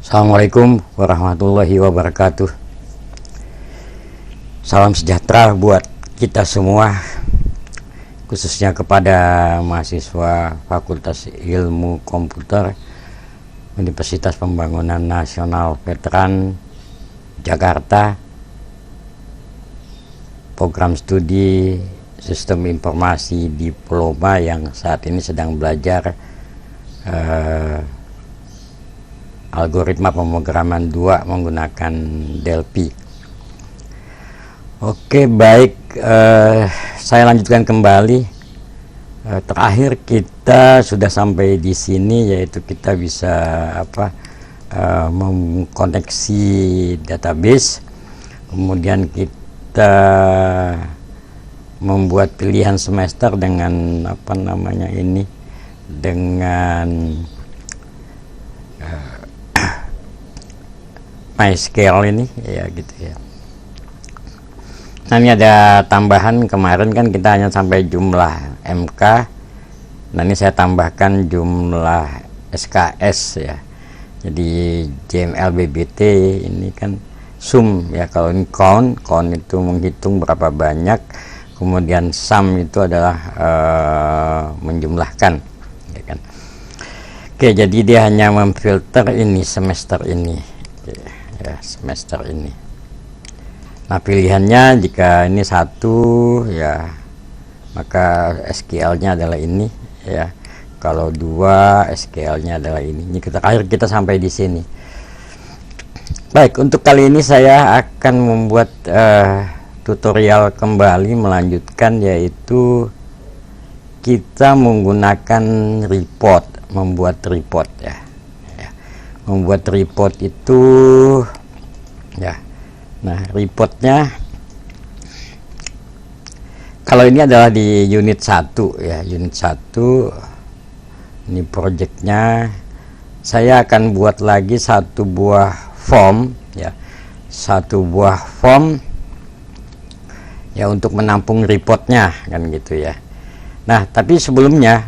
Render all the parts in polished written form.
Assalamualaikum warahmatullahi wabarakatuh. Salam sejahtera buat kita semua, khususnya kepada mahasiswa Fakultas Ilmu Komputer Universitas Pembangunan Nasional Veteran Jakarta, program studi Sistem Informasi Diploma yang saat ini sedang belajar algoritma pemrograman 2 menggunakan Delphi. Oke, baik, saya lanjutkan kembali. Terakhir kita sudah sampai di sini, yaitu kita bisa mengkoneksi database, kemudian kita membuat pilihan semester dengan dengan MySQL ini ya gitu ya. Nah, ini ada tambahan, kemarin kan kita hanya sampai jumlah MK. Nah, ini saya tambahkan jumlah SKS ya. Jadi JML BBT ini kan sum ya, kalau ini count itu menghitung berapa banyak, kemudian sum itu adalah menjumlahkan ya kan. Oke, jadi dia hanya memfilter ini semester ini ya, semester ini. Nah, pilihannya jika ini satu ya, maka SQL-nya adalah ini ya. Kalau dua, SQL-nya adalah ini. Ini kita sampai di sini. Baik, untuk kali ini saya akan membuat tutorial kembali, melanjutkan, yaitu kita menggunakan report, membuat report ya. Membuat report itu ya. Nah, reportnya kalau ini adalah di unit 1 ya, unit 1. Ini projectnya. Saya akan buat lagi satu buah form ya, satu buah form ya untuk menampung reportnya kan gitu ya. Nah, tapi sebelumnya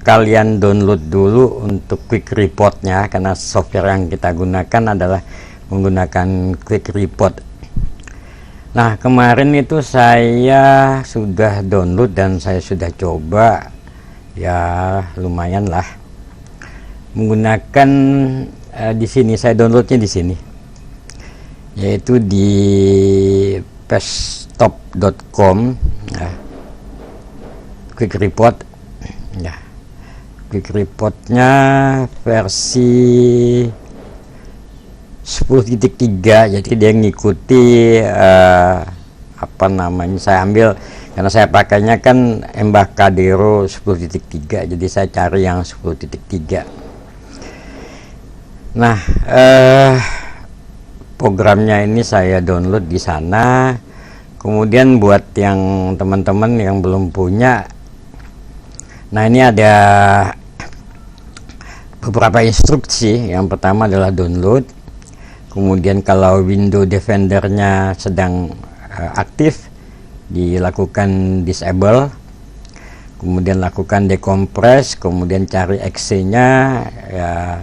kalian download dulu untuk quick reportnya, karena software yang kita gunakan adalah menggunakan quick report. Nah, kemarin itu saya sudah download dan saya sudah coba ya, lumayan lah menggunakan di sini. Saya downloadnya di sini, yaitu di pestop.com ya, quick report ya. Quick reportnya versi 10.3, jadi dia ngikuti saya ambil karena saya pakainya kan Embarcadero 10.3, jadi saya cari yang 10.3. Nah, programnya ini saya download di sana. Kemudian buat yang teman-teman yang belum punya, nah ini ada beberapa instruksi. Yang pertama adalah download. Kemudian kalau window defendernya sedang aktif, dilakukan disable. Kemudian lakukan decompress. Kemudian cari exe-nya ya,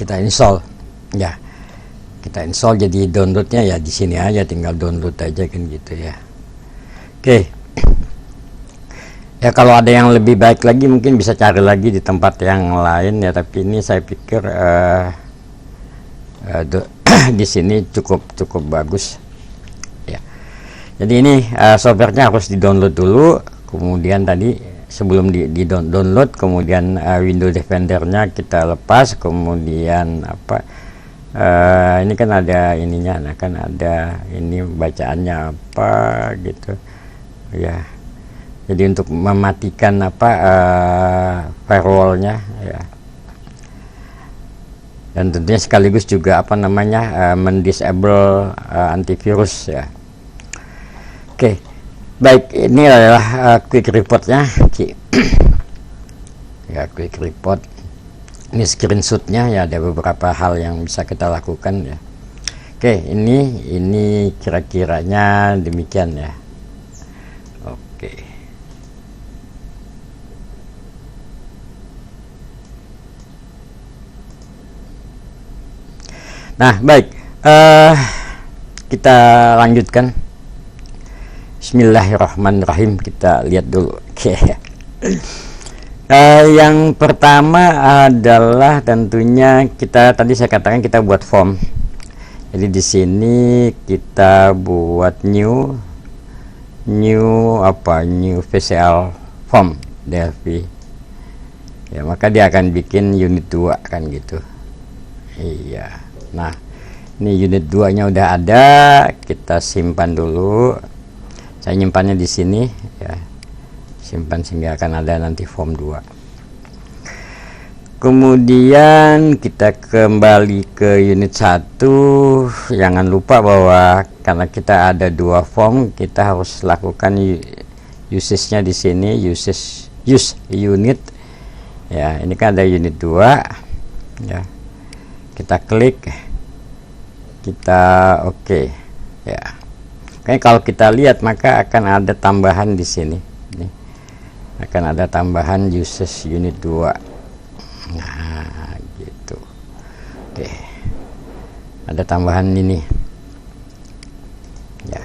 kita install ya. Kita install, jadi downloadnya ya di sini aja, tinggal download aja kan gitu ya. Oke. Ya, kalau ada yang lebih baik lagi mungkin bisa cari lagi di tempat yang lain ya, tapi ini saya pikir di sini cukup bagus ya. Jadi ini softwarenya harus di-download dulu, kemudian tadi sebelum di download, kemudian window defendernya kita lepas, kemudian ini kan ada ininya, nah kan ada ini bacaannya apa gitu ya. Jadi untuk mematikan firewallnya ya, dan tentunya sekaligus juga mendisable antivirus ya. Oke, baik, ini adalah quick reportnya ya, quick report. Ini screenshotnya ya, ada beberapa hal yang bisa kita lakukan ya. Oke, ini kira-kiranya demikian ya. Oke. Nah, baik, kita lanjutkan. Bismillahirrahmanirrahim. Kita lihat dulu. Oke. Yang pertama adalah tentunya tadi saya katakan kita buat form. Jadi di sini kita buat new VCL form Delphi. Ya, maka dia akan bikin unit 2 kan gitu. Iya. Nah, ini unit 2-nya udah ada, kita simpan dulu. Saya nyimpannya di sini ya. Simpan sehingga akan ada nanti form 2. Kemudian kita kembali ke unit 1. Jangan lupa bahwa karena kita ada 2 form, kita harus lakukan usage-nya di sini, use unit. Ya, ini kan ada unit 2. Ya. Kita klik, kita oke. Ya. Oke, kalau kita lihat maka akan ada tambahan di sini. Ini akan ada tambahan usage unit 2. Nah, gitu. Oke. Ada tambahan ini. Ya.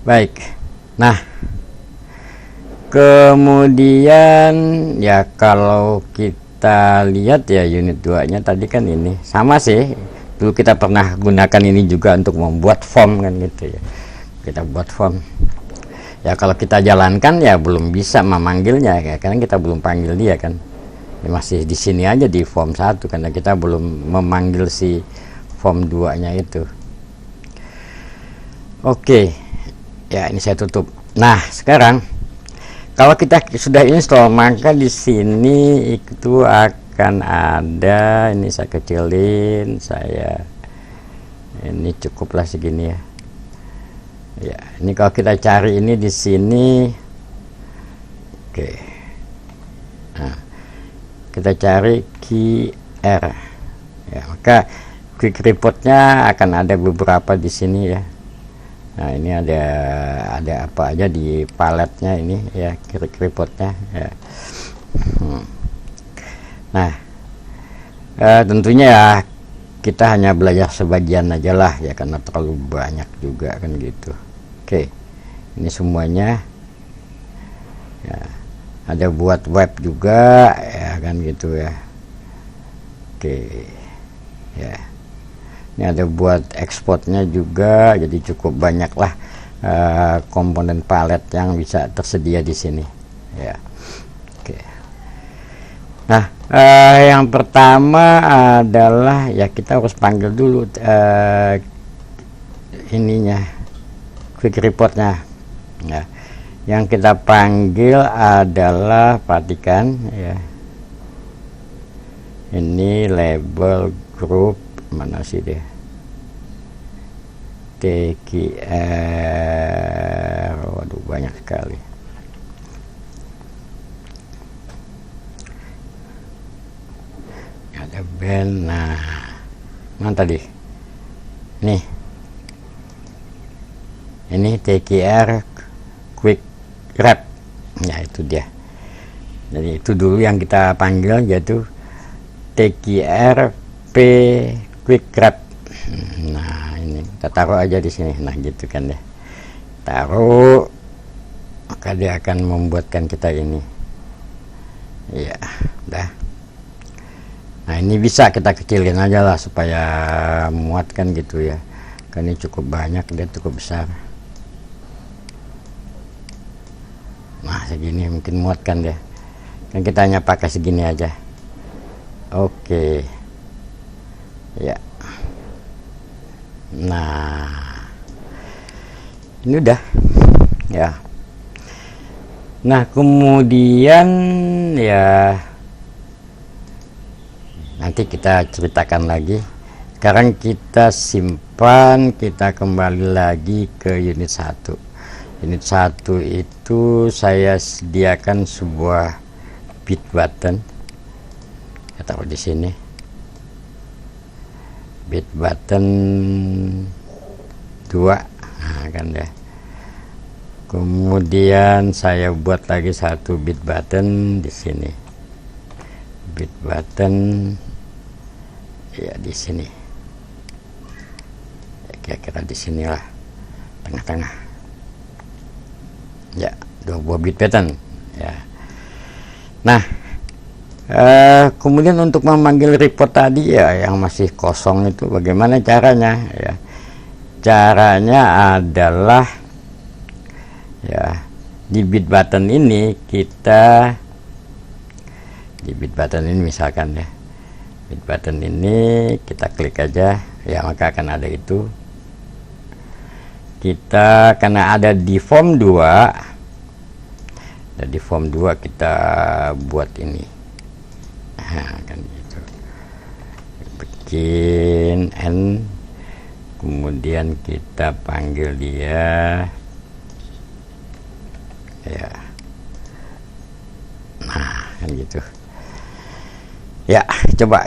Baik. Nah, kemudian ya kalau kita lihat ya unit 2-nya tadi kan ini sama sih. Dulu kita pernah gunakan ini juga untuk membuat form kan gitu ya. Kita buat form. Ya kalau kita jalankan ya belum bisa memanggilnya ya, karena kita belum panggil dia kan. Ya, masih di sini aja di form 1 karena kita belum memanggil si form 2-nya itu. Oke. Ya, ini saya tutup. Nah, sekarang kalau kita sudah install maka di sini itu akan ada, ini saya kecilin, ini cukuplah segini ya. Ya, ini kalau kita cari ini di sini, oke. Nah, kita cari key R. Ya, maka quick reportnya akan ada beberapa di sini ya. Nah, ini ada apa aja di paletnya ini ya, quick reportnya ya. Nah, tentunya ya kita hanya belajar sebagian aja lah ya, karena terlalu banyak juga kan gitu. Oke, ini semuanya ya, ada buat web juga ya kan gitu ya. Oke ya, ini ada buat ekspornya juga, jadi cukup banyak lah komponen palet yang bisa tersedia di sini ya. Oke. Nah, yang pertama adalah ya kita harus panggil dulu ininya, quick reportnya ya. Yang kita panggil adalah, perhatikan ya, ini label group mana sih dia, TKR. Waduh, banyak sekali. Ada band. Nah, mana tadi nih, ini TKR quick grab ya, itu dia. Jadi itu dulu yang kita panggil, yaitu TKR P quick grab. Nah, ini kita taruh aja di sini. Nah, gitu kan ya, taruh, maka dia akan membuatkan kita ini ya. Udah. Nah, ini bisa kita kecilin aja lah supaya muatkan gitu ya, karena ini cukup banyak, dia cukup besar. Nah, segini mungkin muatkan deh, kan kita hanya pakai segini aja. Oke ya. Nah, ini udah ya. Nah, kemudian ya nanti kita ceritakan lagi. Sekarang kita simpan, kita kembali lagi ke unit 1. Unit 1 itu saya sediakan sebuah bit button. Kita taruh di sini. Bit button 2. Nah, kan ya. Kemudian saya buat lagi satu bit button di sini. Bit button ya di sini, kira-kira di sinilah, tengah-tengah ya, 2 buah bit pattern ya. Nah, kemudian untuk memanggil report tadi ya yang masih kosong itu bagaimana caranya ya? Caranya adalah ya, di bit button ini kita, di bit button ini misalkan ya, bit button ini kita klik aja ya, maka akan ada itu. Kita karena ada di form 2, dan di form 2 kita buat ini, nah, kan gitu, bikin n, kemudian kita panggil dia ya, nah kan gitu ya. Coba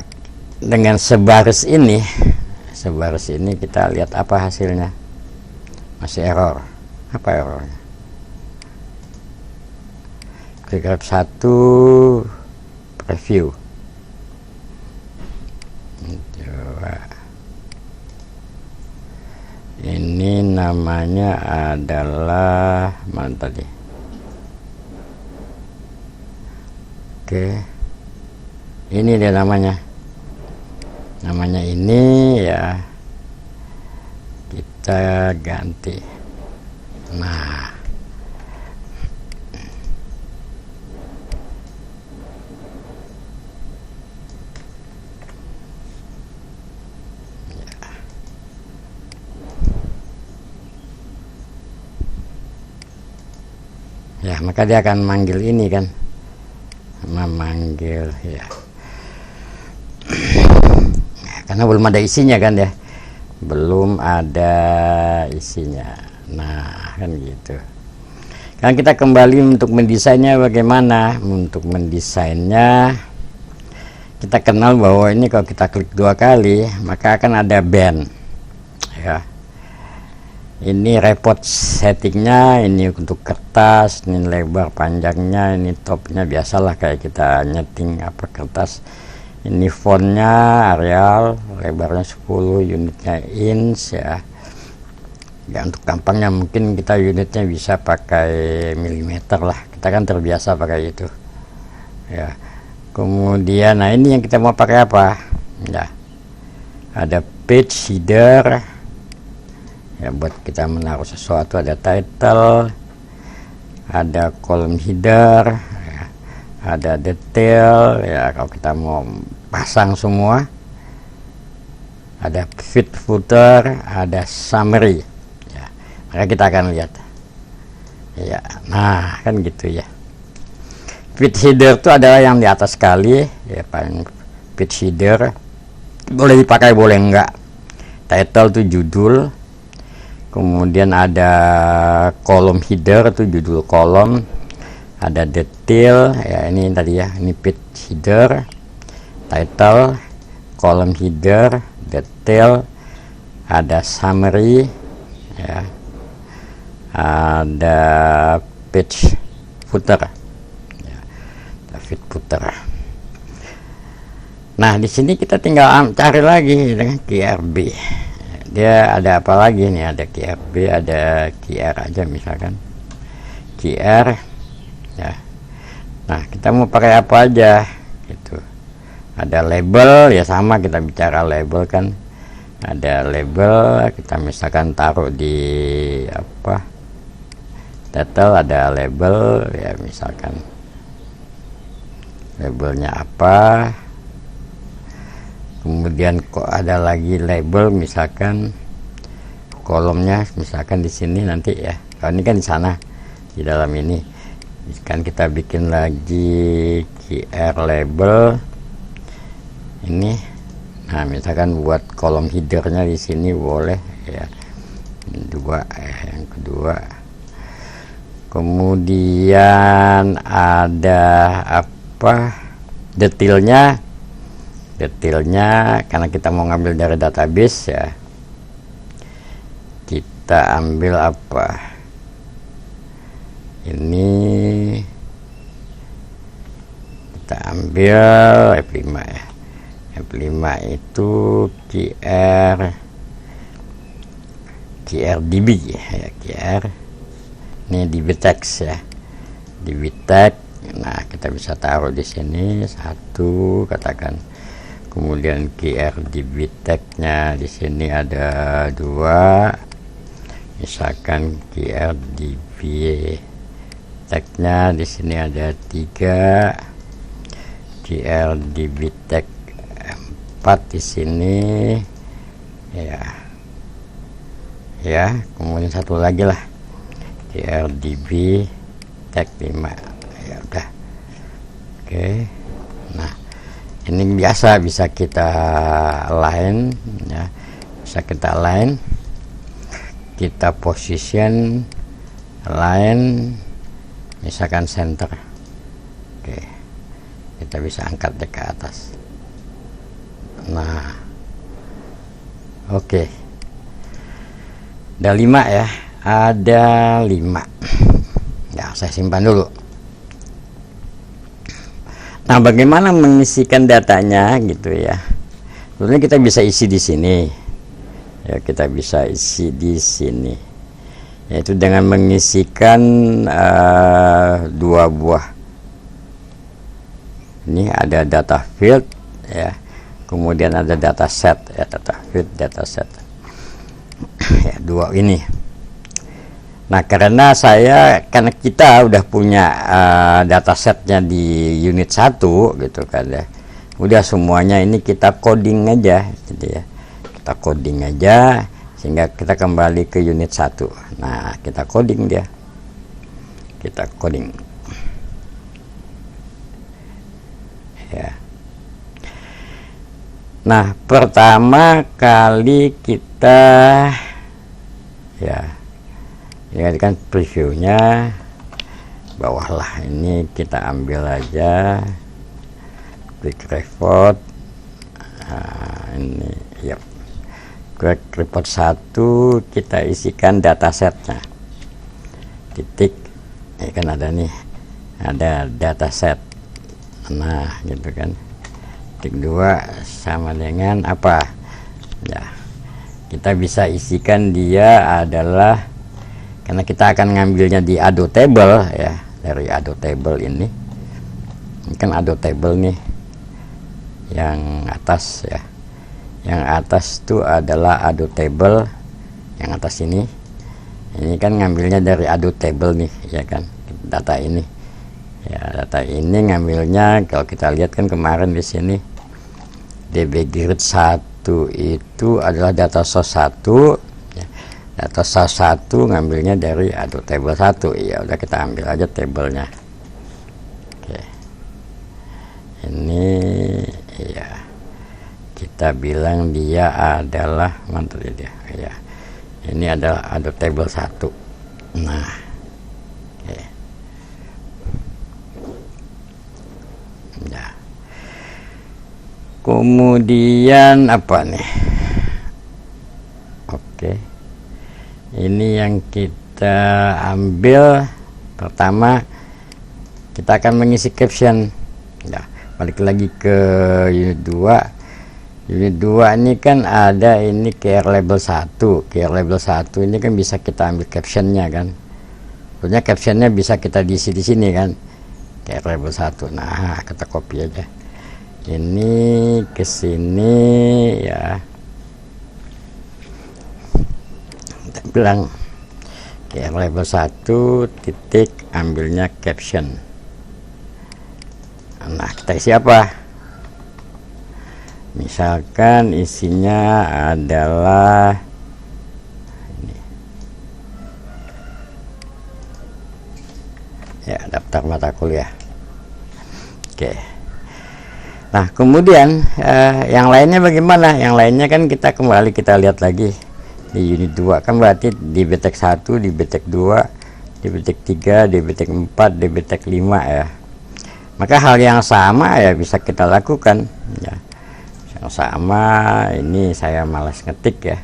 dengan sebaris ini kita lihat apa hasilnya. Masih error. Apa errornya? Klik grab 1 preview. Coba. Ini namanya adalah mana tadi? Oke. Ini dia namanya. Namanya ini ya. Kita ganti. Nah, ya, maka dia akan manggil ini kan, memanggil ya, karena belum ada isinya kan ya, belum ada isinya. Nah kan gitu. Kan kita kembali untuk mendesainnya. Bagaimana untuk mendesainnya? Kita kenal bahwa ini kalau kita klik 2 kali maka akan ada band ya. Ini report settingnya, ini untuk kertas, ini lebar panjangnya, ini topnya, biasalah kayak kita nyeting apa kertas. Ini fontnya Arial, lebarnya 10, unitnya inch ya. Ya untuk gampangnya mungkin kita unitnya bisa pakai milimeter lah. Kita kan terbiasa pakai itu. Ya. Kemudian, nah ini yang kita mau pakai apa? Ya. Ada page header. Ya buat kita menaruh sesuatu, ada title, ada column header. Ya. Ada detail ya kalau kita mau pasang semua, ada feed footer, ada summary ya. Maka kita akan lihat ya. Nah kan gitu ya. Feed header itu adalah yang di atas sekali ya, paling feed header boleh dipakai boleh enggak. Title itu judul, kemudian ada column header itu judul kolom, ada detail ya, ini tadi ya, ini page header, title, column header, detail, ada summary ya, ada page footer ya, feed footer. Nah di sini kita tinggal cari lagi dengan QRB. Dia ada apa lagi nih? Ada QRB, ada QR aja misalkan QR ya. Nah kita mau pakai apa aja gitu. Ada label ya, sama kita bicara label kan, ada label, kita misalkan taruh di apa, title, ada label ya, misalkan labelnya apa. Kemudian kok ada lagi label, misalkan kolomnya misalkan di sini nanti ya. Kalau ini kan di sana, di dalam ini kan kita bikin lagi QR label ini. Nah misalkan buat kolom headernya di sini boleh ya, yang kedua. Kemudian ada apa, detailnya karena kita mau ngambil dari database ya, kita ambil apa ini, kita ambil F5 ya, F5 itu QRDB ya, QR ini DB text ya, DB text. Nah, kita bisa taruh di sini satu, katakan. Kemudian QRDB text-nya di sini ada 2. Misalkan QRDB text-nya di sini ada 3. QRDB text 4 di sini ya, kemudian satu lagi lah QRDB text 5 ya udah. Oke, nah ini biasa bisa kita align ya, bisa kita align, kita position align, misalkan center. Oke, kita bisa angkat dia ke atas. Nah, oke, ada 5 ya, ada 5 ya, saya simpan dulu. Nah, bagaimana mengisikan datanya gitu ya? Sebenarnya kita bisa isi di sini. Ya, kita bisa isi di sini. Yaitu dengan mengisikan 2 buah. Ini ada data field ya. Kemudian ada data set ya, data field, data set. Ya, 2 ini. Nah, karena kita udah punya datasetnya di unit 1 gitu kan ya, udah semuanya ini kita coding aja gitu ya, kita coding aja sehingga kita kembali ke unit 1. Nah, kita coding dia, kita coding ya. Nah, pertama kali kita ya, ini kan previewnya bawah lah, ini kita ambil aja quick report. Nah, ini ya, quick report 1 kita isikan datasetnya, titik ini kan ada nih, ada dataset. Nah, gitu kan, titik 2 sama dengan apa ya, kita bisa isikan dia adalah, karena kita akan ngambilnya di Ado table ya, dari Ado table ini kan Ado table nih yang atas ya, yang atas itu adalah Ado table, yang atas ini kan ngambilnya dari Ado table nih ya kan, data ini ya, data ini ngambilnya, kalau kita lihat kan kemarin di sini DB grid 1 itu adalah data source 1. Data source 1 ngambilnya dari Ado table 1 ya, udah kita ambil aja tabelnya. Oke, ini ya, kita bilang dia adalah mantul dia ya, ini adalah Ado table 1. Nah, oke ya, kemudian apa nih, oke, ini yang kita ambil pertama, kita akan mengisi caption ya. Balik lagi ke unit 2. Unit 2 ini kan ada ini QR label 1. QR label 1 ini kan bisa kita ambil captionnya kan, sebenarnya captionnya bisa kita diisi di sini kan, QR label 1. Nah, kita copy aja ini ke sini ya, bilang QR label 1 titik, ambilnya caption. Nah, kita isi apa, misalkan isinya adalah ini ya, daftar mata kuliah. Oke, nah kemudian yang lainnya bagaimana? Yang lainnya kan kita kembali, kita lihat lagi di unit 2 kan, berarti di BTEK 1, di BTEK 2, di BTEK 3, di BTEK 4, di BTEK 5 ya. Maka hal yang sama ya bisa kita lakukan ya, yang sama. Ini saya malas ngetik ya,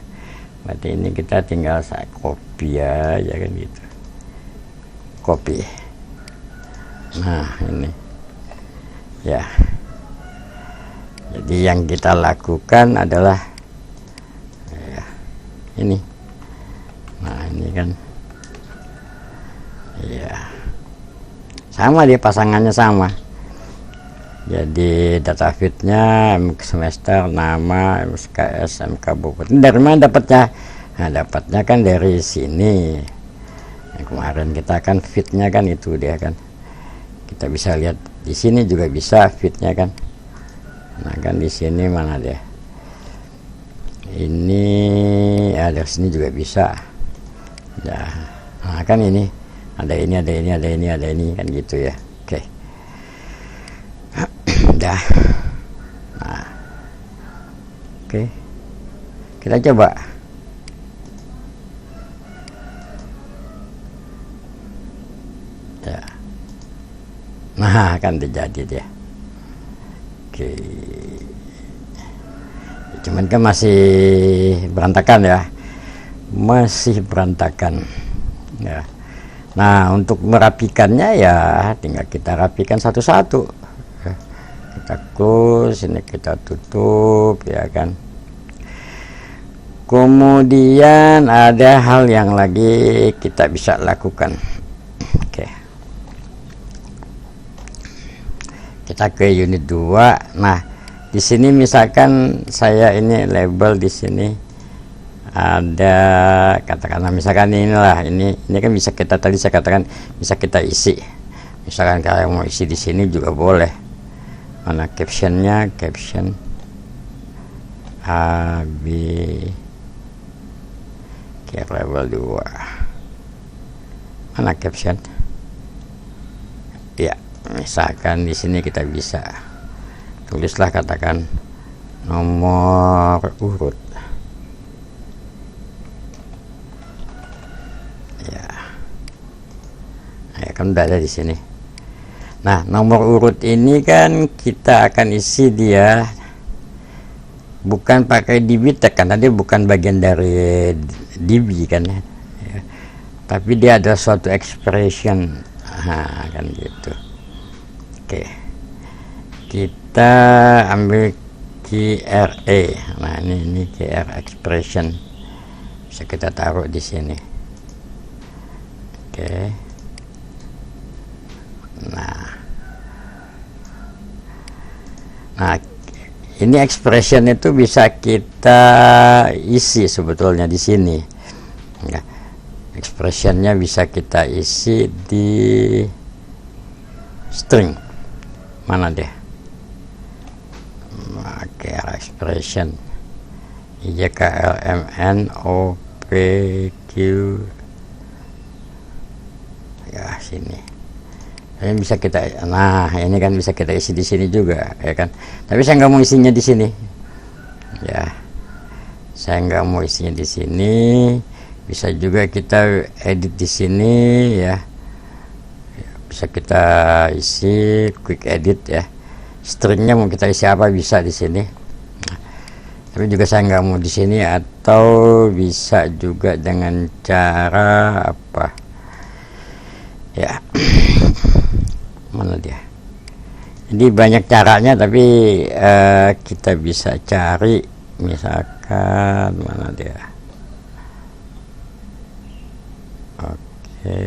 berarti ini kita tinggal saya copy aja kan gitu, copy. Nah, ini ya, Jadi yang kita lakukan adalah ya, ini. Nah ini kan ya sama, dia pasangannya sama. Jadi data feednya MK semester, nama, MKS, MK kabupaten. Dari mana dapatnya? Nah dapatnya kan dari sini. Yang kemarin kita kan feednya kan itu dia kan. Kita bisa lihat di sini juga bisa feednya kan. Nah kan di sini mana dia? Ini ada sini juga bisa. Ya, nah kan ini ada ini, ada ini, ada ini, ada ini kan gitu ya. Oke. Udah. Nah. Oke. Kita coba. Ya. Nah, kan terjadi dia. Oke. Cuman kan masih berantakan ya. Masih berantakan. Ya. Nah, untuk merapikannya ya tinggal kita rapikan satu-satu. Kita close, ini kita tutup ya kan. Kemudian ada hal yang lagi kita bisa lakukan. Oke. Kita ke unit 2. Nah, di sini misalkan saya ini label di sini ada, katakanlah misalkan inilah ini kan bisa kita, tadi saya katakan bisa kita isi. Misalkan kalau mau isi di sini juga boleh. Mana captionnya? Caption A B ke level 2. Mana caption? Ya, misalkan di sini kita bisa tulislah, katakan nomor urut. Ya, ya kan udah ada di sini. Nah, nomor urut ini kan kita akan isi dia bukan pakai DB tag karena dia bukan bagian dari DB kan ya. Tapi dia ada suatu expression. Nah, kan gitu. Oke. Kita ambil KRA. Nah, ini KR expression. Bisa kita taruh di sini. Oke. Nah, ini expression itu bisa kita isi sebetulnya di sini. Ya, expressionnya bisa kita isi di string. Mana deh? Oke, expression IJKLMNOPQ. Ya, sini. Ini bisa kita, nah ini kan bisa kita isi di sini juga ya kan, tapi saya nggak mau isinya di sini ya, saya nggak mau isinya di sini. Bisa juga kita edit di sini ya, bisa kita isi quick edit ya, stringnya mau kita isi apa bisa di sini. Nah, tapi juga saya nggak mau di sini, atau bisa juga dengan cara apa ya. Mana dia? Jadi banyak caranya, tapi kita bisa cari misalkan mana dia? Oke.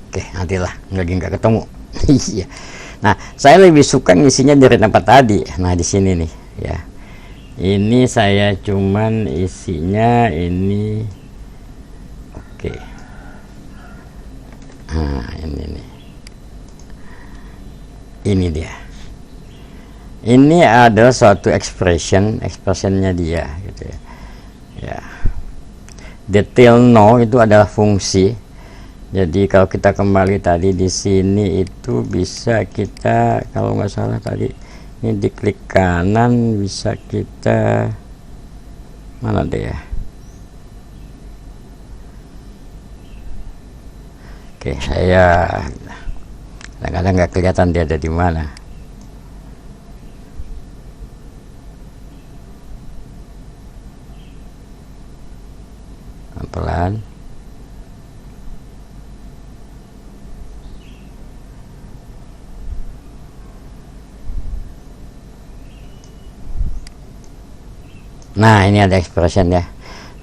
Oke, nantilah nggak ketemu. Iya. Nah, saya lebih suka ngisinya dari tempat tadi. Nah, di sini nih ya. Ini saya cuman isinya ini. Oke. Nah, ini nih. Ini dia. Ini adalah suatu expressionnya dia gitu ya. Ya. Detail no itu adalah fungsi. Jadi kalau kita kembali tadi di sini itu bisa kita, kalau nggak salah tadi ini diklik kanan, bisa kita mana deh ya. Oke, saya kadang-kadang nggak kelihatan dia ada di mana. Pelan. Nah, ini ada expression ya.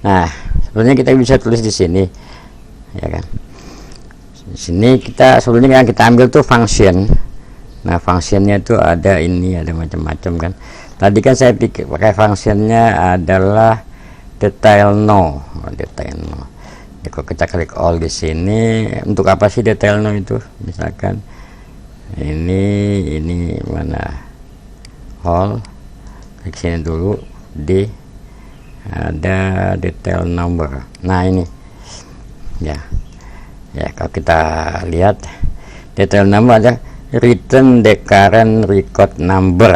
Nah, sebenarnya kita bisa tulis di sini, ya kan. Di sini kita sebelumnya yang kita ambil tuh function. Nah, functionnya itu ada ini, ada macam-macam kan. Tadi kan saya pakai functionnya adalah detail no, detail no. Ya, kalau kita klik all di sini, untuk apa sih detail no itu? Misalkan ini mana all, klik sini dulu, D, ada detail number. Nah ini ya, ya kalau kita lihat detail number ada return the current record number.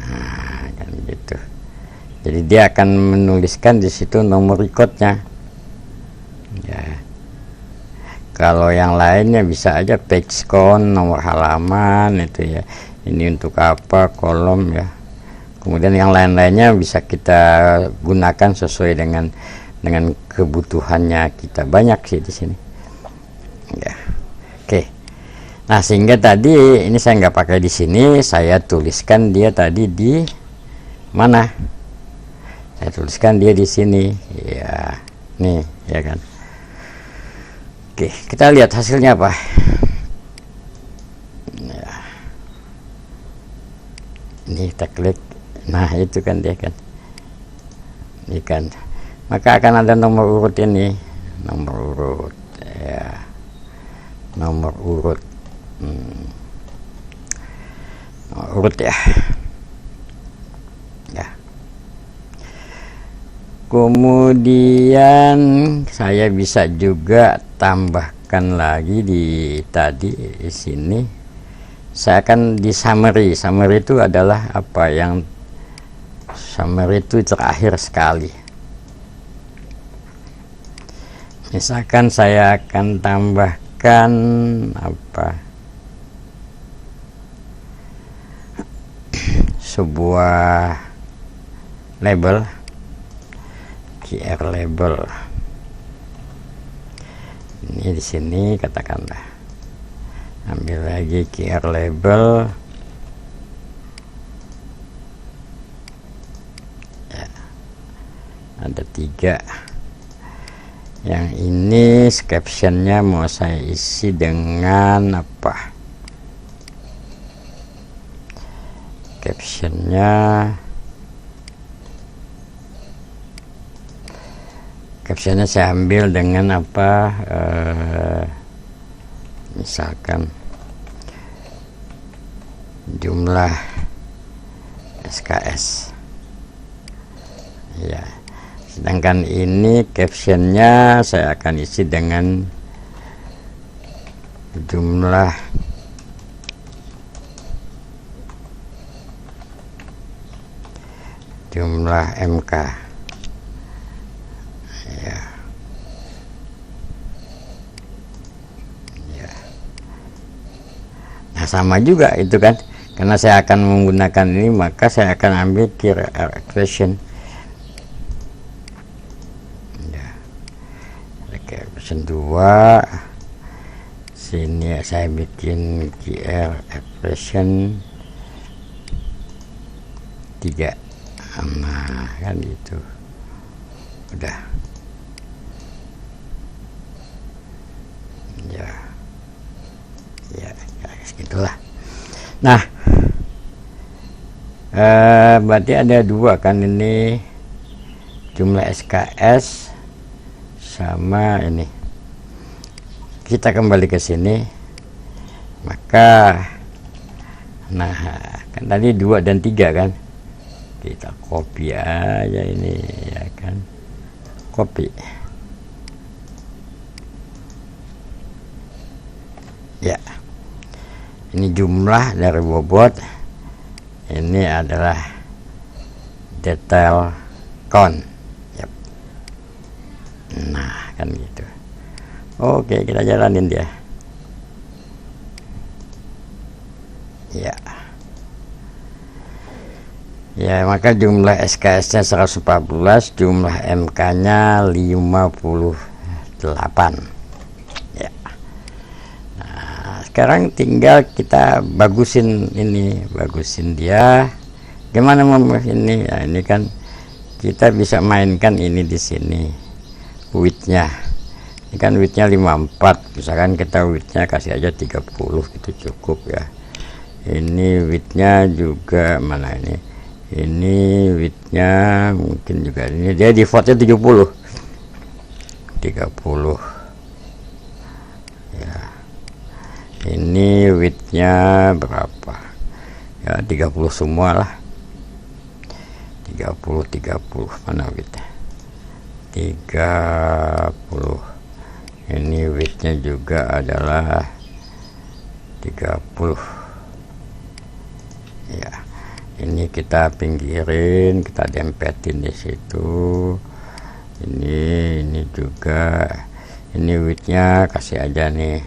Nah, kan gitu. Jadi dia akan menuliskan di situ nomor recordnya. Ya. Kalau yang lainnya bisa aja page count, nomor halaman itu ya. Ini untuk apa, kolom ya. Kemudian yang lain-lainnya bisa kita gunakan sesuai dengan kebutuhannya kita. Banyak sih di sini. Ya. Oke. Nah, sehingga tadi ini saya nggak pakai di sini, saya tuliskan dia tadi di mana? Saya tuliskan dia di sini. Ya, nih, ya kan. Oke, kita lihat hasilnya apa. Ya. Ini kita klik. Nah, itu kan dia kan. Ini kan. Maka akan ada nomor urut ini. Nomor urut. Ya. Nomor urut. Urut ya. Ya. Kemudian saya bisa juga tambahkan lagi di sini. Saya akan di summary. Summary itu adalah apa yang summary itu terakhir sekali. Misalkan saya akan tambahkan apa? Sebuah label, QR label. Ini di sini katakanlah, ambil lagi QR label. Ya, ada 3. Yang ini captionnya mau saya isi dengan apa? Captionnya saya ambil dengan apa, misalkan jumlah SKS ya. Sedangkan ini captionnya saya akan isi dengan jumlah MK ya. Ya. Nah, sama juga itu kan, karena saya akan menggunakan ini, maka saya akan ambil key expression ya. Expression 2 sini saya bikin QR expression 3. Nah, kan gitu. Udah. Ya. Ya, segitulah. Nah, berarti ada 2 kan, ini jumlah SKS sama ini. Kita kembali ke sini. Maka nah, kan tadi 2 dan 3 kan. Kita copy aja ini ya kan, copy ya. Ini jumlah dari bobot, ini adalah detail count. Yep. Nah, kan gitu. Oke, kita jalanin dia ya. Ya, maka jumlah SKS-nya 114, jumlah MK-nya 58. Ya. Nah, sekarang tinggal kita bagusin ini, bagusin dia. Gimana ini? Ya, ini kan kita bisa mainkan ini di sini widthnya. Ini kan widthnya 54, misalkan kita widthnya kasih aja 30 itu cukup ya. Ini widthnya juga mana ini widthnya mungkin juga ini dia defaultnya 30 ya. Ini widthnya berapa ya, 30 semua lah, 30 mana widthnya 30. Ini widthnya juga adalah 30 ya. Ini kita pinggirin, kita dempetin di situ. Ini juga, ini widthnya kasih aja nih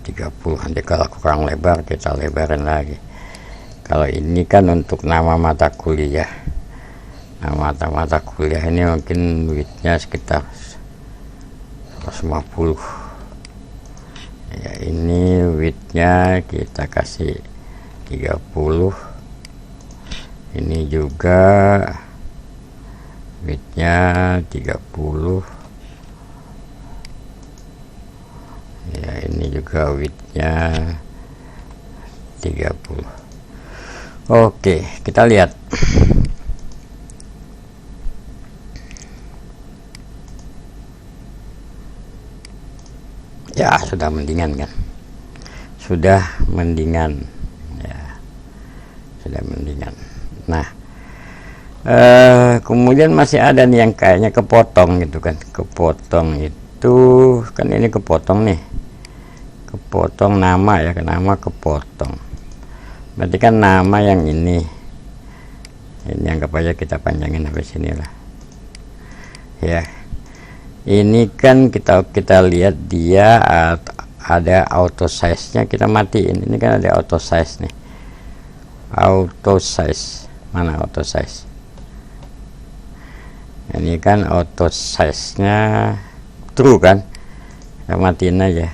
30. Nanti kalau kurang lebar kita lebarin lagi. Kalau ini kan untuk nama mata kuliah, mata kuliah ini mungkin widthnya sekitar 150 ya. Ini widthnya kita kasih 30. Ini juga widthnya 30 ya. Ini juga widthnya 30. Oke, kita lihat. Ya, sudah mendingan kan? Sudah mendingan ya, sudah mendingan. Nah, kemudian masih ada nih yang kayaknya kepotong gitu kan. Kepotong itu kan, ini kepotong nih, kepotong nama ya, nama kepotong. Berarti kan nama yang ini anggap aja kita panjangin sampai sini lah ya. Ini kan kita lihat dia ada auto size nya, kita matiin. Ini kan ada auto size nih, auto size mana, auto size ini kan auto size nya true kan, kita matiin aja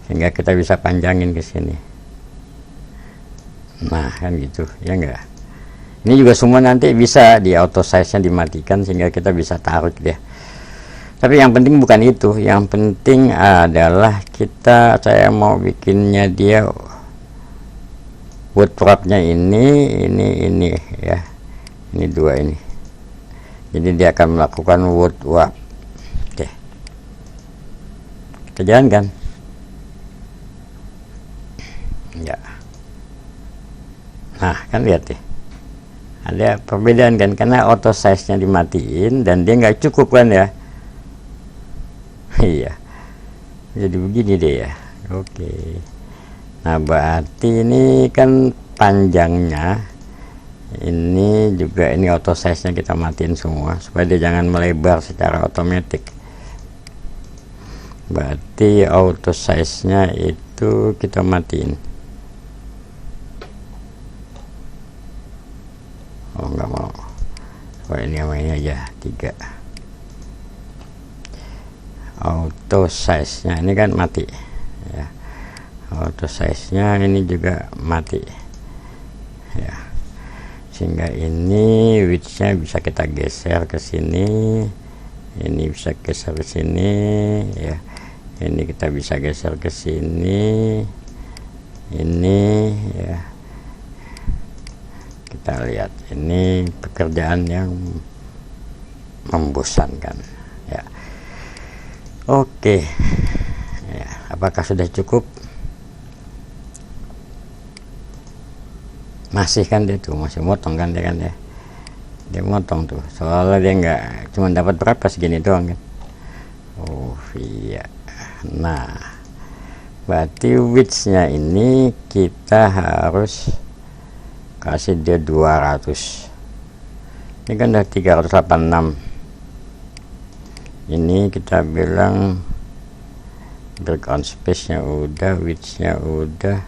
sehingga kita bisa panjangin ke sini. Nah kan gitu ya enggak. Ini juga semua nanti bisa di auto size nya dimatikan sehingga kita bisa tarik dia. Tapi yang penting bukan itu, yang penting adalah saya mau bikinnya dia wood propnya ini ya, ini dua ini. Jadi dia akan melakukan wood wrap. Oke, kita jalankan ya. Nah kan lihat deh, ada perbedaan kan, karena auto size nya dimatiin dan dia nggak cukup kan ya. Iya, jadi begini deh ya. Oke, nah berarti ini kan panjangnya ini juga, ini auto size nya kita matiin semua supaya dia jangan melebar secara otomatis. Berarti auto size nya itu kita matiin. Oh nggak mau, oh ini aja 3. Auto size nya ini kan mati ya, auto size nya ini juga mati ya, sehingga ini width nya bisa kita geser ke sini, ini bisa geser ke sini ya, ini kita bisa geser ke sini, ini ya. Kita lihat, ini pekerjaan yang membosankan ya. Oke ya, apakah sudah cukup? Masih kan, dia tuh masih motong kan, dia kan ya, dia motong tuh, soalnya dia nggak cuma dapat berapa segini doang kan. Oh iya. Nah berarti width nya ini kita harus kasih dia 200. Ini kan udah 386. Ini kita bilang background space nya udah, width nya udah,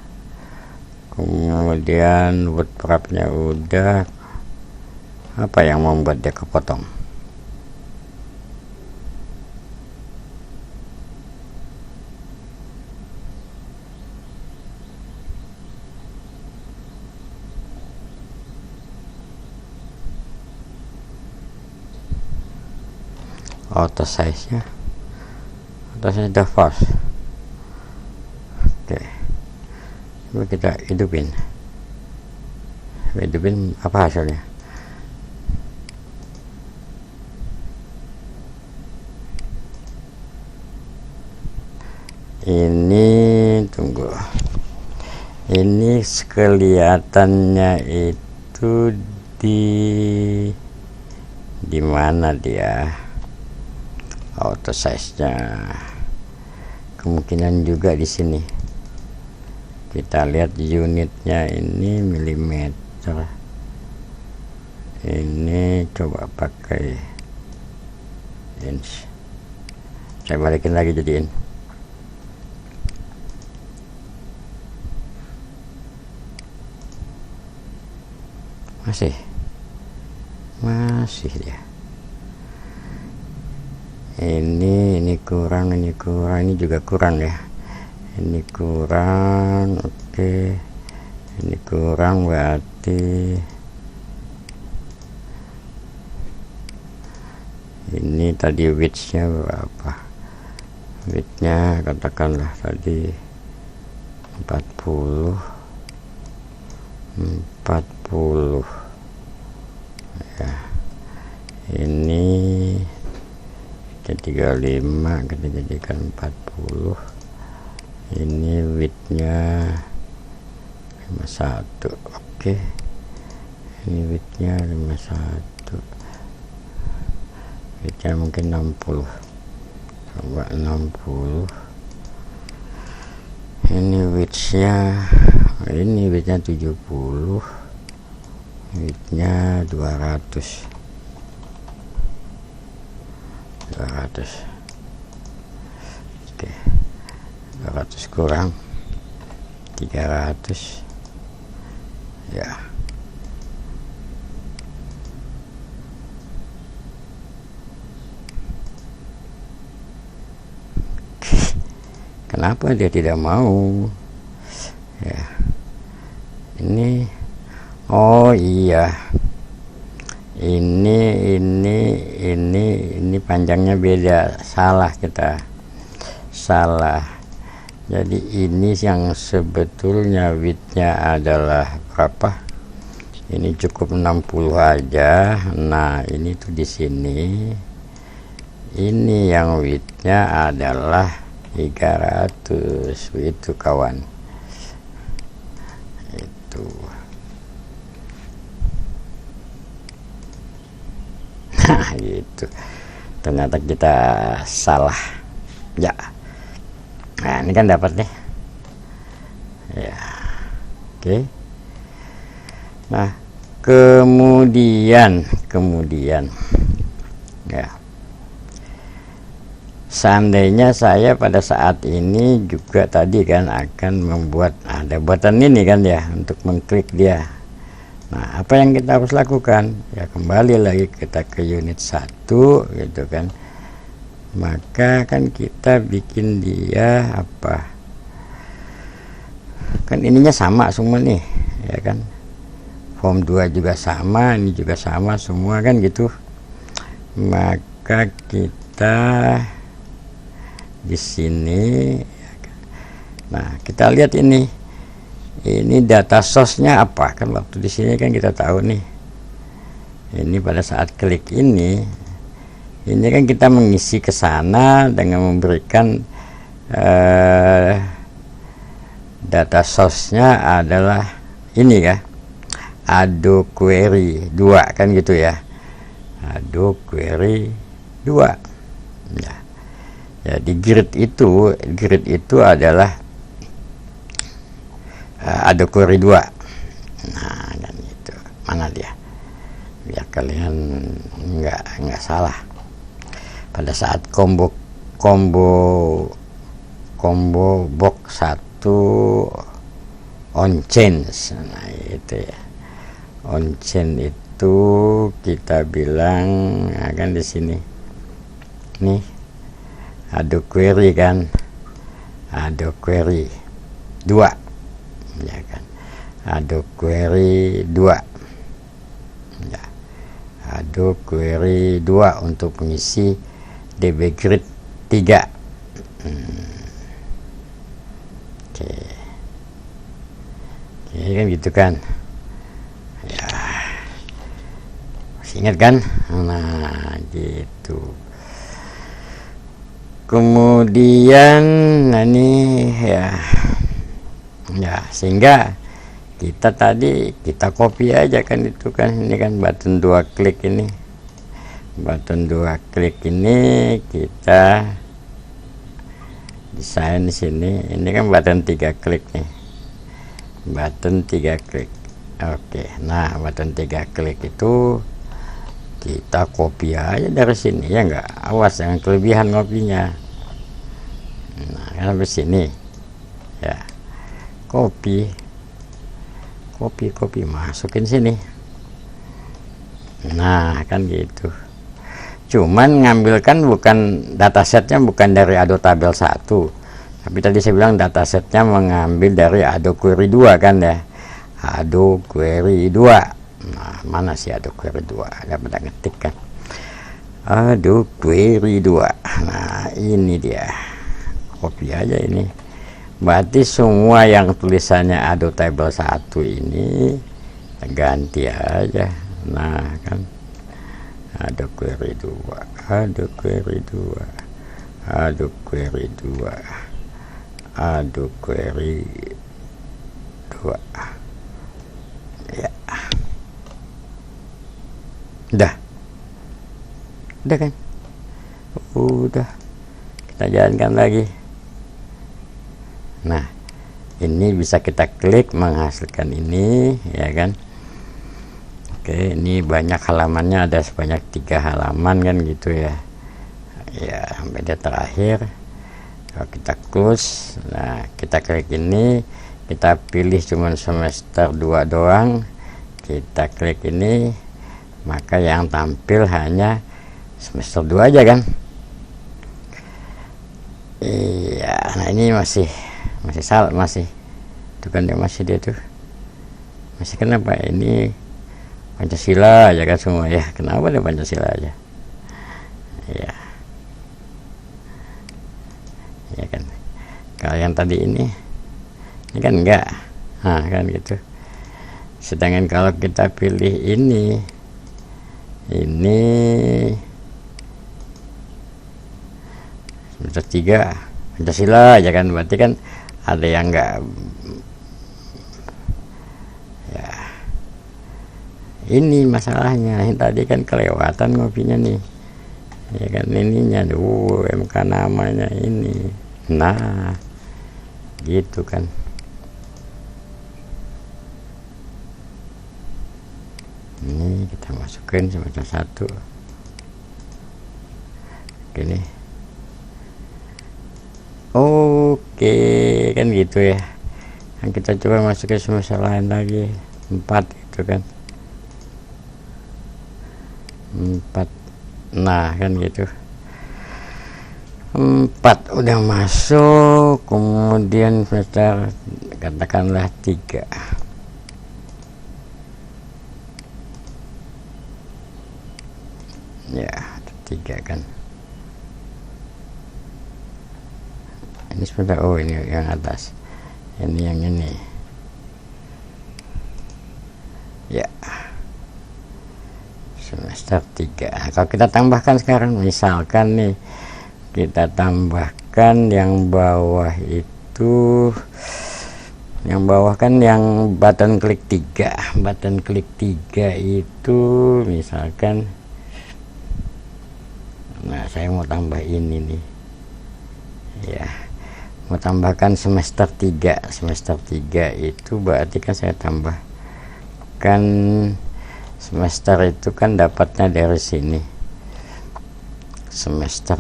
kemudian wood prop nya udah. Apa yang membuat dia kepotong? auto size nya udah false. Oke, coba kita hidupin apa hasilnya. Ini tunggu, ini kelihatannya itu di mana dia auto size nya, kemungkinan juga di sini. Kita lihat unitnya ini milimeter, ini coba pakai inch, saya balikin lagi jadiin. Masih dia. Ini kurang, ini juga kurang ya. Ini kurang, oke. Ini kurang berarti ini tadi width-nya berapa? Width-nya katakanlah tadi 40 ya. Ini kita 35, kita jadikan 40. Ini width-nya 51. Oke. Ini width-nya 51. Width-nya mungkin 60. Coba 60. Ini width-nya 70. Width-nya 200. Oke, 200 kurang 300 ya. Kenapa dia tidak mau ya? Ini oh iya, ini panjangnya beda, kita salah. Jadi ini yang sebetulnya width-nya adalah berapa? Ini cukup 60 aja. Nah, ini tuh di sini. Ini yang width-nya adalah 300. Itu kawan. Itu. Nah, gitu. Ternyata kita salah. Ya. Nah, ini kan dapat nih. Ya. Oke. Nah, kemudian ya. Seandainya saya pada saat ini juga tadi kan akan membuat ada button ini kan ya, untuk mengklik dia. Nah, apa yang kita harus lakukan? Ya, kembali lagi kita ke unit 1 gitu kan. Maka kan kita bikin dia apa? Kan ininya sama semua nih, ya kan? Form 2 juga sama, ini juga sama semua kan gitu. Maka kita di sini, nah kita lihat ini data source-nya apa kan, waktu di sini kan kita tahu nih, ini pada saat klik ini kan kita mengisi ke sana dengan memberikan data source-nya adalah ini ya, Ado Query 2 kan gitu ya, Ado Query 2 ya. Jadi grid itu adalah Ado Query 2. Nah, kan itu. Mana dia? Biar kalian nggak salah. Pada saat combo box 1 on change. Nah, itu ya. On change itu kita bilang akan di sini. Nih. Ado Query kan, Ado Query 2 ya kan, Ado Query 2 ya, Ado Query 2 untuk mengisi DB Grid 3. Oke. Oke kan gitu kan ya, masih ingat kan? Nah gitu. Kemudian nah ini ya sehingga kita tadi kita copy aja kan, itu kan ini kan button 2 klik ini, button 2 klik ini kita desain di sini. Ini kan button 3 klik nih, button 3 klik. Oke, nah button 3 klik itu kita copy aja dari sini ya, enggak, awas jangan kelebihan ngopinya. Nah kan sampai sini ya, copy masukin sini. Nah kan gitu. Cuman ngambilkan bukan datasetnya bukan dari Adobe Tabel 1, tapi tadi saya bilang datasetnya mengambil dari Adobe Query 2 kan ya, Adobe Query 2. Nah mana sih Adobe Query 2, ada pada ngetik kan, Adobe Query 2. Nah ini dia, copy aja ini. Berarti semua yang tulisannya Adobe Tabel 1 ini ganti aja. Nah kan Adobe Query 2, Adobe Query 2, Adobe Query 2, Adobe Query 2 ya. Udah kan, udah kita jalankan lagi. Nah ini bisa kita klik menghasilkan ini ya kan. Oke, ini banyak halamannya, ada sebanyak 3 halaman kan gitu ya. Ya sampai dia terakhir. Kalau kita close, nah kita klik ini, kita pilih cuman semester 2 doang, kita klik ini, maka yang tampil hanya semester 2 aja kan. Iya, nah ini masih salah, masih itu kan dia, masih dia tuh masih, kenapa ini Pancasila aja kan semua ya, kenapa dia Pancasila aja ya, ya kan. Kalau yang tadi ini kan enggak, nah kan gitu. Sedangkan kalau kita pilih ini semester 3 Pancasila aja kan, berarti kan ada yang enggak ya. Ini masalahnya, yang tadi kan kelewatan ngopinya nih ya kan, ininya MK namanya ini. Nah gitu kan. Ini kita masukin semester 1 gini. Oke kan gitu ya. Yang kita coba masukin semester lain lagi 4 itu kan, 4. Nah kan gitu, 4 udah masuk. Kemudian semester katakanlah 3 ya, 3 kan. Ini sebentar, oh ini yang atas, ini yang ini ya, semester 3. Nah, kalau kita tambahkan sekarang, misalkan nih kita tambahkan yang bawah itu, yang bawah kan yang button klik 3, button klik 3 itu misalkan, nah saya mau tambah ini nih ya, mau tambahkan semester 3. Semester 3 itu berarti kan saya tambahkan semester itu kan dapatnya dari sini, semester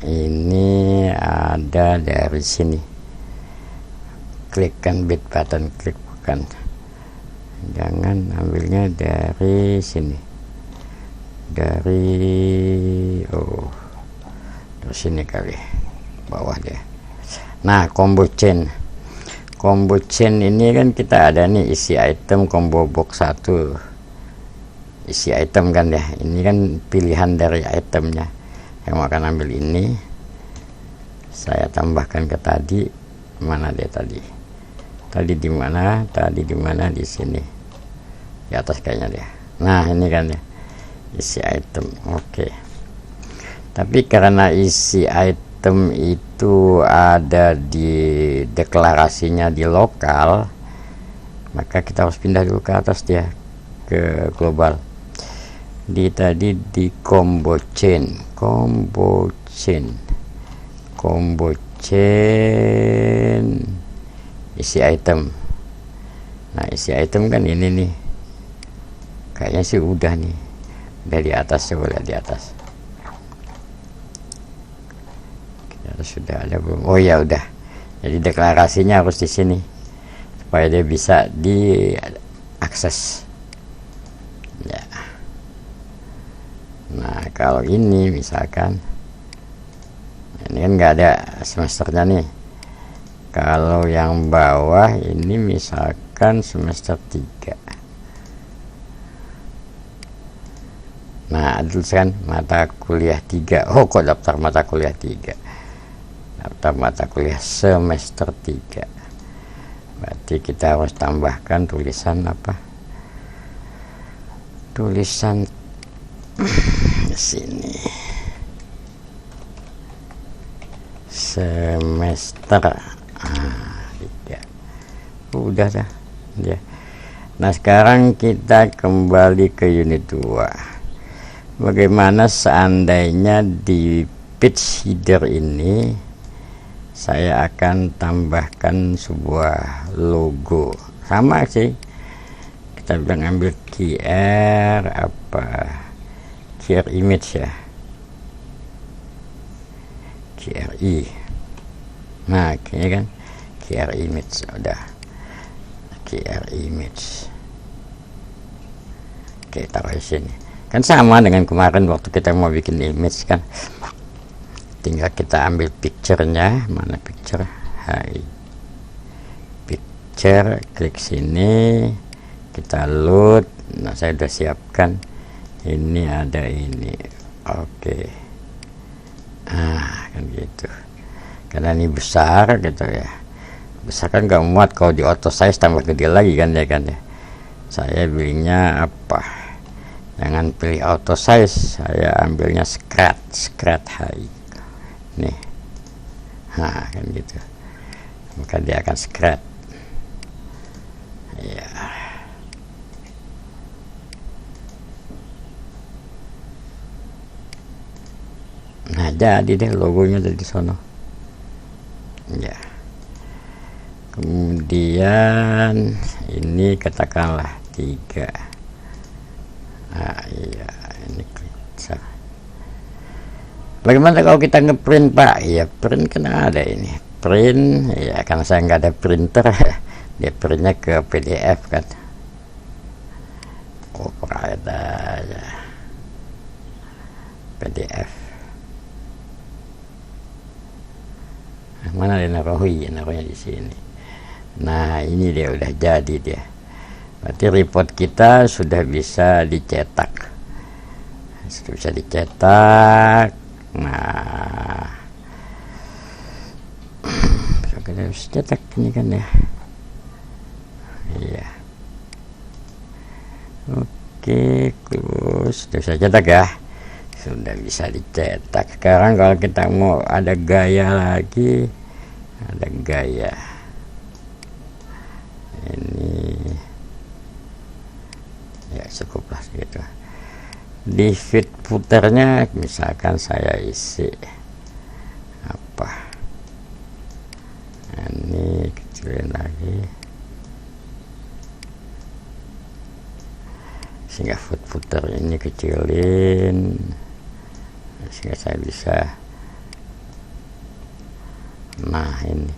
ini ada dari sini. Klik kan bit button klik, bukan, jangan ambilnya dari sini, dari terus sini kali bawah dia. Nah combo chain ini kan kita ada nih isi item combo box 1 isi item kan ya. Ini kan pilihan dari itemnya. Yang mau akan ambil ini, saya tambahkan ke tadi. Mana dia tadi? Tadi di mana? Tadi di mana? Di sini. Di atas kayaknya dia. Nah, ini kan ya. Isi item. Oke. Tapi karena isi item itu ada di deklarasinya di lokal, maka kita harus pindah dulu ke atas dia, ke global. Tadi di combo chain isi item. Nah, isi item kan ini nih, kayaknya sih udah nih, udah di atas. Coba lihat di atas, sudah ada belum? Oh ya udah, jadi deklarasinya harus di sini supaya dia bisa diakses ya. Nah, kalau ini misalkan ini kan nggak ada semesternya nih. Kalau yang bawah ini misalkan semester 3. Nah, tulisan mata kuliah 3. Oh, kok daftar mata kuliah 3? Daftar mata kuliah semester 3. Berarti kita harus tambahkan tulisan apa? Tulisan sini. Semester 3. Udah dah ya. Nah, sekarang kita kembali ke unit 2. Bagaimana seandainya di page header ini saya akan tambahkan sebuah logo. Sama sih, kita bilang ambil QR QR image ya, QRI. Nah, kayaknya kan QR image. Udah, QR image. Oke, taruh di sini. Kan sama dengan kemarin waktu kita mau bikin image kan, tinggal kita ambil picture-nya. Mana picture? Hai, picture, klik sini, kita load. Nah, saya udah siapkan, ini ada ini. Oke. Kan gitu, karena ini besar gitu ya. Besar kan gak muat kalau di auto size, tambah gede lagi kan ya kan ya. Saya pilihnya apa? Jangan pilih auto size, saya ambilnya scratch high nih. Nah, kan gitu, maka dia akan scratch ya. Nah, jadi deh logonya dari sono ya. Kemudian ini katakanlah 3. Nah, iya, ini bisa. Bagaimana kalau kita ngeprint, Pak? Ya, print kan ada ini. Print ya, karena saya nggak ada printer, dia printnya ke PDF kan. Oh, ada ya, PDF. Mana dia naruhnya di sini. Nah, ini dia udah jadi dia. Berarti report kita sudah bisa dicetak. Nah, kita harus cetak ini kan ya. Iya. Oke, sudah bisa cetak ya. Sudah bisa dicetak. Sekarang kalau kita mau ada gaya lagi, ada gaya ini ya, cukuplah gitu. Di feed footernya misalkan saya isi apa, ini kecilin lagi sehingga footer ini kecilin, sehingga saya bisa, nah ini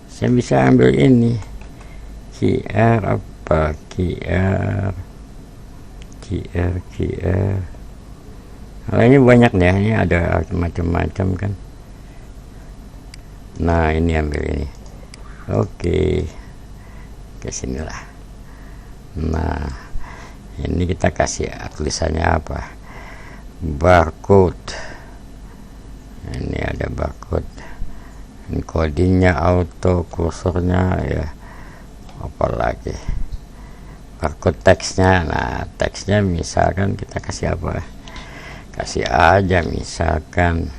saya bisa ambil ini QR apa, QR. Nah, ini banyak deh, ini ada macam-macam kan. Nah, ini ambil ini. Oke, ke sinilah. Nah, Ini kita kasih tulisannya apa, barcode. Ini ada barcode, encodingnya auto, kursornya ya, apalagi barcode teksnya. Nah, teksnya misalkan kita kasih apa, kasih aja misalkan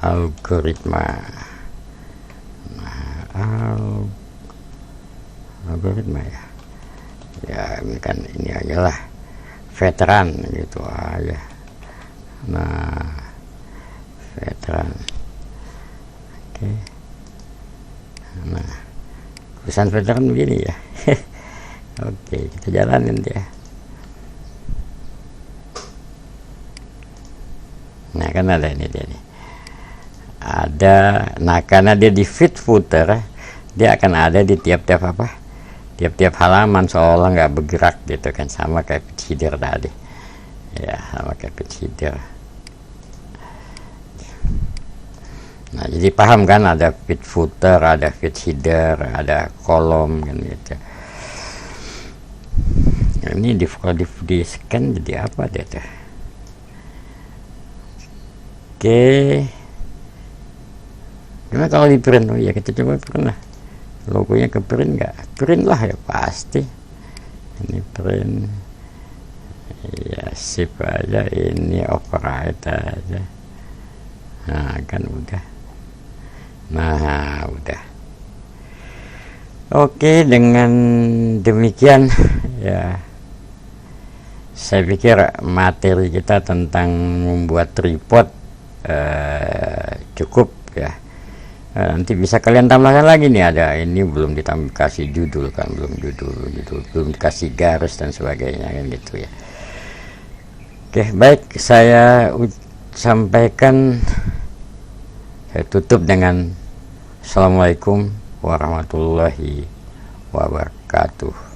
algoritma. Nah, algoritma ya ini kan, ini aja lah, veteran gitu aja. Nah, veteran, oke. Nah, tulisan veteran begini ya. Oke, kita jalanin dia. Nah, kan ada ini dia nih, ada. Nah, karena dia di feed footer, dia akan ada di tiap-tiap halaman, seolah nggak bergerak gitu kan, sama kayak page header tadi ya, sama kayak page header. Nah, jadi paham kan, ada feed footer, ada feed header, ada kolom kan gitu. Ini di scan jadi apa dia tuh. Oke, gimana kalau di print? Oh ya, kita coba print lah. Logonya ke print nggak? Print lah ya pasti. Ini print ya, sip aja. Ini override aja. Nah, kan udah. Nah, udah. Oke, dengan demikian ya, saya pikir materi kita tentang membuat report cukup ya. Nanti bisa kalian tambahkan lagi nih, ada ini belum ditambah, kasih judul kan, belum belum dikasih garis dan sebagainya kan gitu ya. Oke, baik, saya sampaikan, saya tutup dengan Assalamualaikum warahmatullahi wabarakatuh.